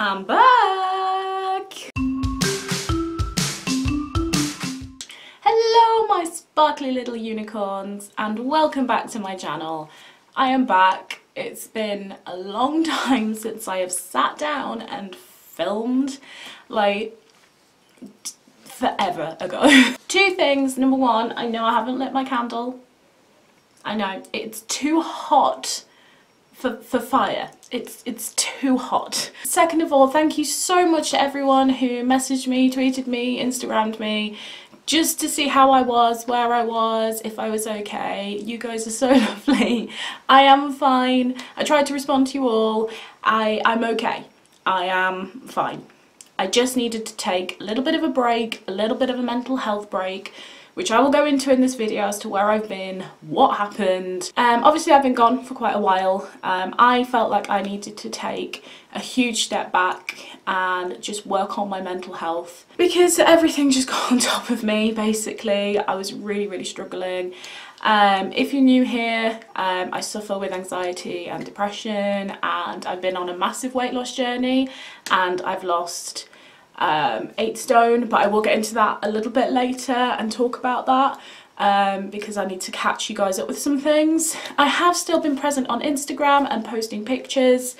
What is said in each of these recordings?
I'm back! Hello my sparkly little unicorns and welcome back to my channel. I am back. It's been a long time since I have sat down and filmed, like forever ago. Two things. Number one, I know I haven't lit my candle. I know, it's too hot for fire. It's too hot. Second of all, thank you so much to everyone who messaged me, tweeted me, Instagrammed me, just to see how I was, where I was, if I was okay. You guys are so lovely. I am fine. I tried to respond to you all. I'm okay. I am fine. I just needed to take a little bit of a break, a little bit of a mental health break, which I will go into in this video as to where I've been, what happened. Obviously I've been gone for quite a while. I felt like I needed to take a huge step back and just work on my mental health because everything just got on top of me basically. I was really struggling. If you're new here, I suffer with anxiety and depression, and I've been on a massive weight loss journey and I've lost 8 stone, but I will get into that a little bit later and talk about that because I need to catch you guys up with some things. I have still been present on Instagram and posting pictures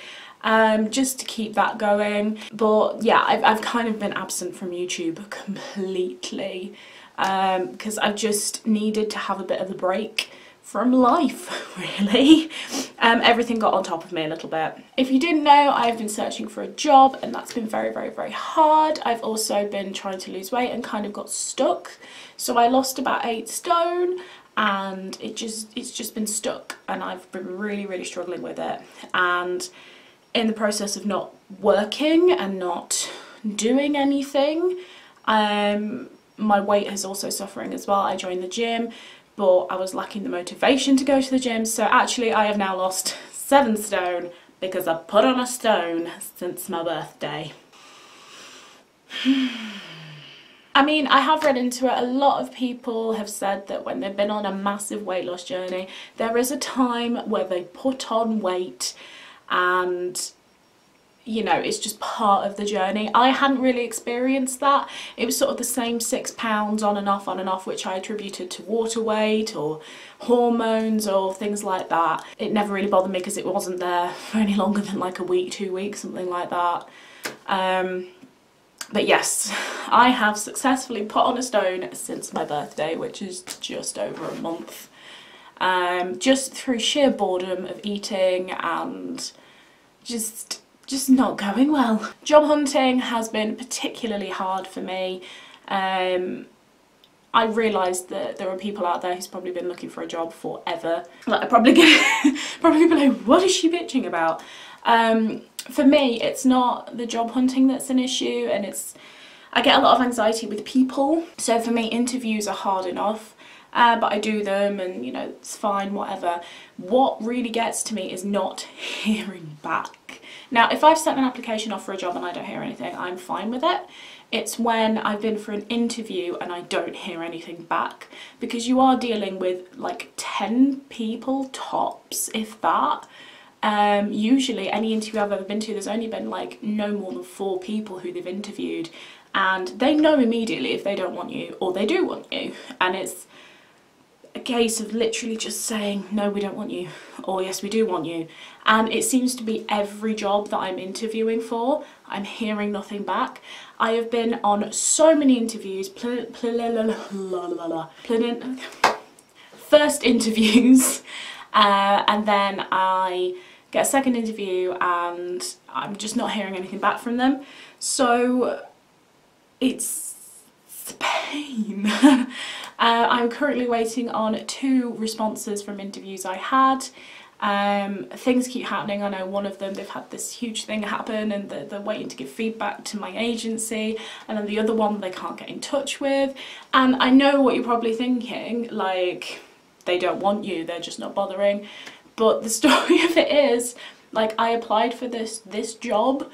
just to keep that going, but yeah, I've kind of been absent from YouTube completely because I've just needed to have a bit of a break from life, really. Everything got on top of me a little bit. If you didn't know, I've been searching for a job and that's been very hard. I've also been trying to lose weight and kind of got stuck. So I lost about 8 stone and it's just been stuck, and I've been really struggling with it. And in the process of not working and not doing anything, my weight is also suffering as well. I joined the gym, but I was lacking the motivation to go to the gym, so actually I have now lost 7 stone because I've put on a stone since my birthday. I mean, I have read into it. A lot of people have said that when they've been on a massive weight loss journey, there is a time where they put on weight and, you know, it's just part of the journey. I hadn't really experienced that. It was sort of the same 6 pounds on and off, which I attributed to water weight or hormones or things like that. It never really bothered me because it wasn't there for any longer than like a week, 2 weeks, something like that. But yes, I have successfully put on a stone since my birthday, which is just over a month. Just through sheer boredom of eating and just not going well. Job hunting has been particularly hard for me. I realised that there are people out there who's probably been looking for a job forever. Like, I probably get probably be like, what is she bitching about? For me, it's not the job hunting that's an issue, and I get a lot of anxiety with people. So for me, interviews are hard enough. But I do them and, you know, it's fine, whatever. What really gets to me is not hearing back. Now, if I've sent an application off for a job and I don't hear anything, I'm fine with it. It's when I've been for an interview and I don't hear anything back, because you are dealing with like 10 people tops, if that. Usually any interview I've ever been to, there's only been like no more than 4 people who they've interviewed, and they know immediately if they don't want you or they do want you, and it's a case of literally just saying, no, we don't want you, or yes, we do want you. And it seems to be every job that I'm interviewing for, I'm hearing nothing back. I have been on so many interviews, first interviews, and then I get a second interview and I'm just not hearing anything back from them. So it's a pain. I'm currently waiting on 2 responses from interviews I had. Things keep happening. I know one of them, they've had this huge thing happen and they're waiting to give feedback to my agency, and then the other one they can't get in touch with. And I know what you're probably thinking, like, they don't want you, they're just not bothering. But the story of it is, like, I applied for this job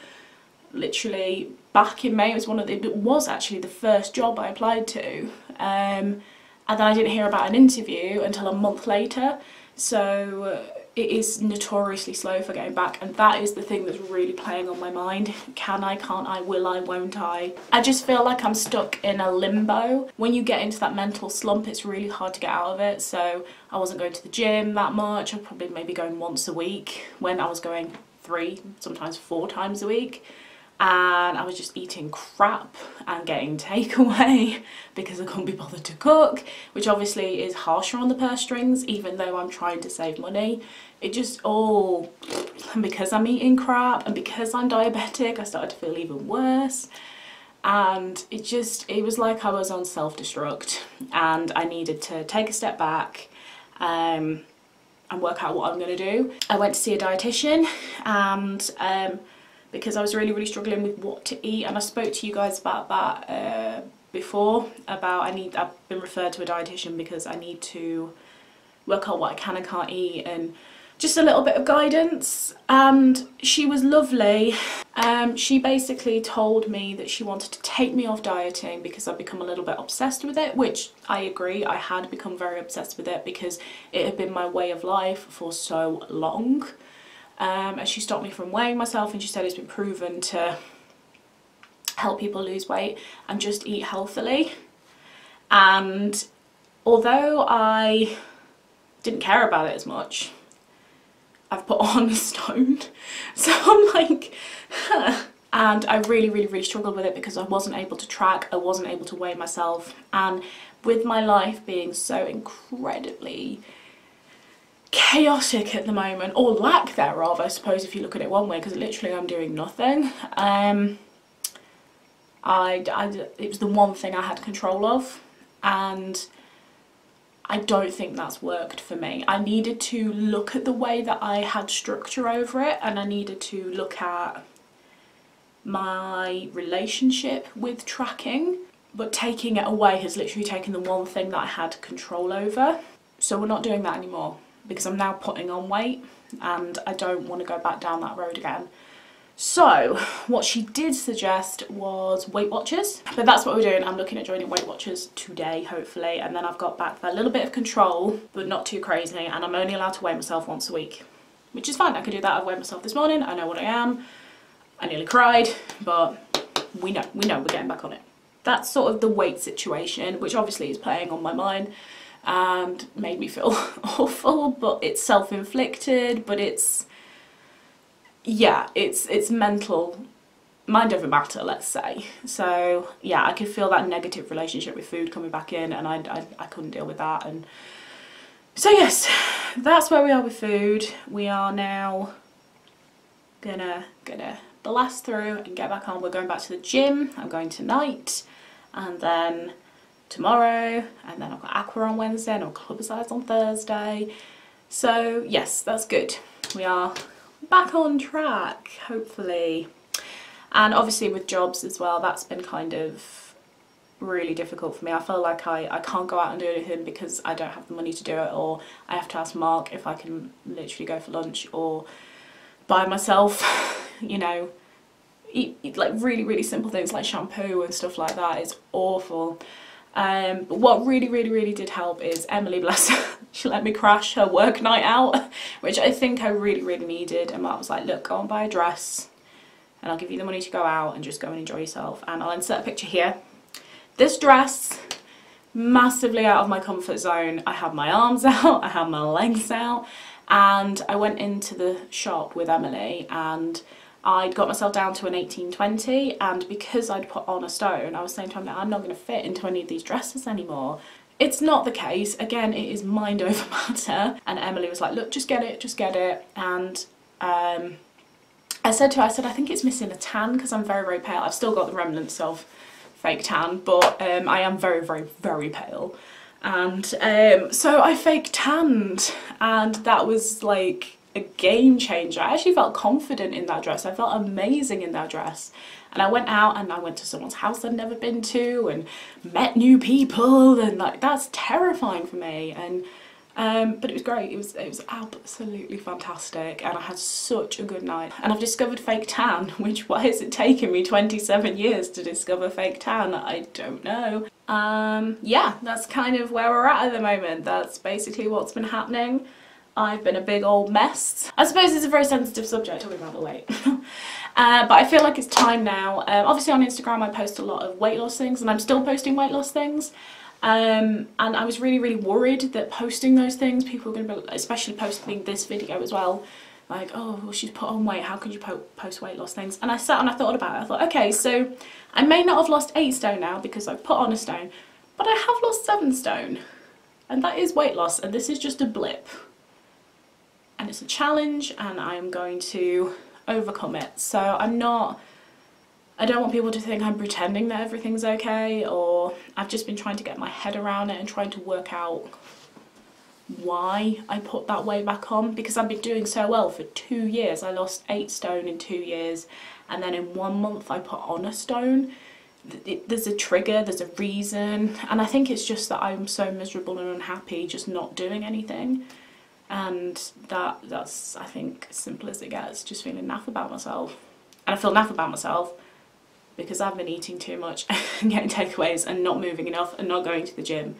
literally back in May. It was actually the first job I applied to, and then I didn't hear about an interview until a month later. So it is notoriously slow for getting back, and that is the thing that's really playing on my mind. Can I, can't I, will I, won't I? I just feel like I'm stuck in a limbo. When you get into that mental slump, it's really hard to get out of it. So I wasn't going to the gym that much. I'm probably maybe going once a week when I was going 3, sometimes 4 times a week. And I was just eating crap and getting takeaway because I couldn't be bothered to cook, which obviously is harsher on the purse strings, even though I'm trying to save money. It just all, and because I'm eating crap and because I'm diabetic, I started to feel even worse. And it was like I was on self-destruct, and I needed to take a step back and work out what I'm going to do. I went to see a dietitian, and because I was really struggling with what to eat, and I spoke to you guys about that before, about I've been referred to a dietitian because I need to work out what I can and can't eat, and just a little bit of guidance. And she was lovely. She basically told me that she wanted to take me off dieting because I'd become a little bit obsessed with it, which I agree, I had become very obsessed with it because it had been my way of life for so long. And she stopped me from weighing myself, and she said it's been proven to help people lose weight and just eat healthily. And although I didn't care about it as much, I've put on a stone. So I'm like, huh. And I really struggled with it because I wasn't able to track, I wasn't able to weigh myself. And with my life being so incredibly chaotic at the moment, or lack thereof, I suppose, if you look at it one way, because literally I'm doing nothing. It was the one thing I had control of, and I don't think that's worked for me. I needed to look at the way that I had structure over it, and I needed to look at my relationship with tracking, but taking it away has literally taken the one thing that I had control over. So we're not doing that anymore, because I'm now putting on weight and I don't want to go back down that road again. So what she did suggest was Weight Watchers, but that's what we're doing. I'm looking at joining Weight Watchers today, hopefully, and then I've got back that little bit of control, but not too crazy, and I'm only allowed to weigh myself once a week, which is fine. I can do that. I've weighed myself this morning. I know what I am. I nearly cried, but we know we're getting back on it. That's sort of the weight situation, which obviously is playing on my mind and made me feel awful, but it's self-inflicted, but it's, yeah, it's mental, mind over matter, let's say. So yeah, I could feel that negative relationship with food coming back in, and I couldn't deal with that. And so yes, that's where we are with food. We are now gonna blast through and get back on. We're going back to the gym. I'm going tonight, and then tomorrow, and then I've got aqua on Wednesday and I'll club size on Thursday. So yes, that's good. We are back on track, hopefully. And obviously with jobs as well, that's been kind of really difficult for me. I feel like I can't go out and do anything because I don't have the money to do it, or I have to ask Mark if I can literally go for lunch or buy myself, you know, eat like really simple things like shampoo and stuff like that. It's awful. But what really did help is Emily, bless her, she let me crash her work night out, which I think I really needed. And Mark was like, look, go and buy a dress and I'll give you the money to go out and just go and enjoy yourself. And I'll insert a picture here. This dress, massively out of my comfort zone. I had my arms out, I had my legs out, and I went into the shop with Emily and I'd got myself down to an 18-20, and because I'd put on a stone, I was saying to him that I'm not going to fit into any of these dresses anymore. It's not the case. Again, it is mind over matter. And Emily was like, look, just get it. And I said to her, I said, I think it's missing a tan because I'm very pale. I've still got the remnants of fake tan, but I am very pale. And so I fake tanned, and that was like a game changer. I actually felt confident in that dress. I felt amazing in that dress. And I went out and I went to someone's house I'd never been to and met new people, and like that's terrifying for me. And but it was great. It was absolutely fantastic, and I had such a good night. And I've discovered fake tan, which, why has it taken me 27 years to discover fake tan? I don't know. Yeah, that's kind of where we're at the moment. That's basically what's been happening. I've been a big old mess. I suppose it's a very sensitive subject talking about the weight. But I feel like it's time now. Obviously on Instagram I post a lot of weight loss things, and I'm still posting weight loss things. And I was really worried that posting those things, people were going to be, especially posting this video as well, like, oh, well, she's put on weight, how could you post weight loss things? And I sat and I thought about it. I thought, okay, so I may not have lost 8 stone now because I've put on a stone, but I have lost 7 stone. And that is weight loss, and this is just a blip. And it's a challenge, and I am going to overcome it. So I don't want people to think I'm pretending that everything's okay, or I've just been trying to get my head around it and trying to work out why I put that weight back on, because I've been doing so well for 2 years. I lost 8 stone in 2 years, and then in 1 month I put on a stone. There's a trigger, there's a reason, and I think it's just that I'm so miserable and unhappy just not doing anything, and that's, I think, as simple as it gets, just feeling naff about myself. And I feel naff about myself because I've been eating too much and getting takeaways and not moving enough and not going to the gym.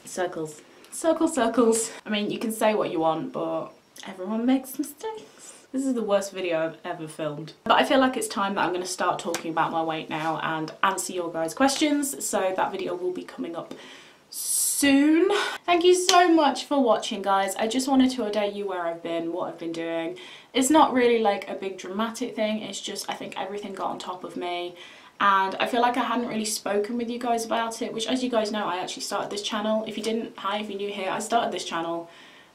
Circles. Circles. I mean, you can say what you want, but everyone makes mistakes. This is the worst video I've ever filmed. But I feel like it's time that I'm going to start talking about my weight now and answer your guys' questions, so that video will be coming up soon. Thank you so much for watching, guys. I just wanted to update you where I've been, what I've been doing. It's not really like a big dramatic thing, it's just I think everything got on top of me. And I feel like I hadn't really spoken with you guys about it, which, as you guys know, I actually started this channel. If you're new here, I started this channel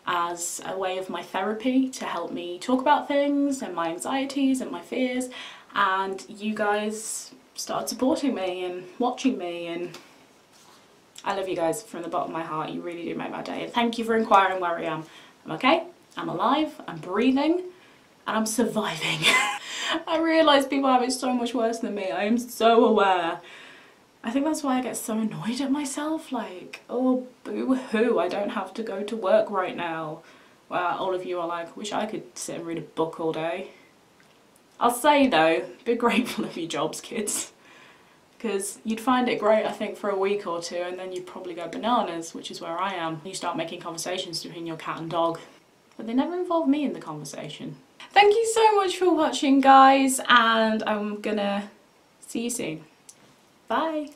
as a way of my therapy to help me talk about things and my anxieties and my fears, and you guys started supporting me and watching me, and I love you guys from the bottom of my heart. You really do make my day, and thank you for inquiring where I am. I'm okay, I'm alive, I'm breathing, and I'm surviving. I realise people have it so much worse than me. I am so aware. I think that's why I get so annoyed at myself, like, oh, boo-hoo, I don't have to go to work right now. Well, all of you are like, wish I could sit and read a book all day. I'll say though, be grateful of your jobs, kids. Because you'd find it great, I think, for a week or two, and then you'd probably go bananas, which is where I am. You start making conversations between your cat and dog. But they never involve me in the conversation. Thank you so much for watching, guys, and I'm gonna see you soon. Bye.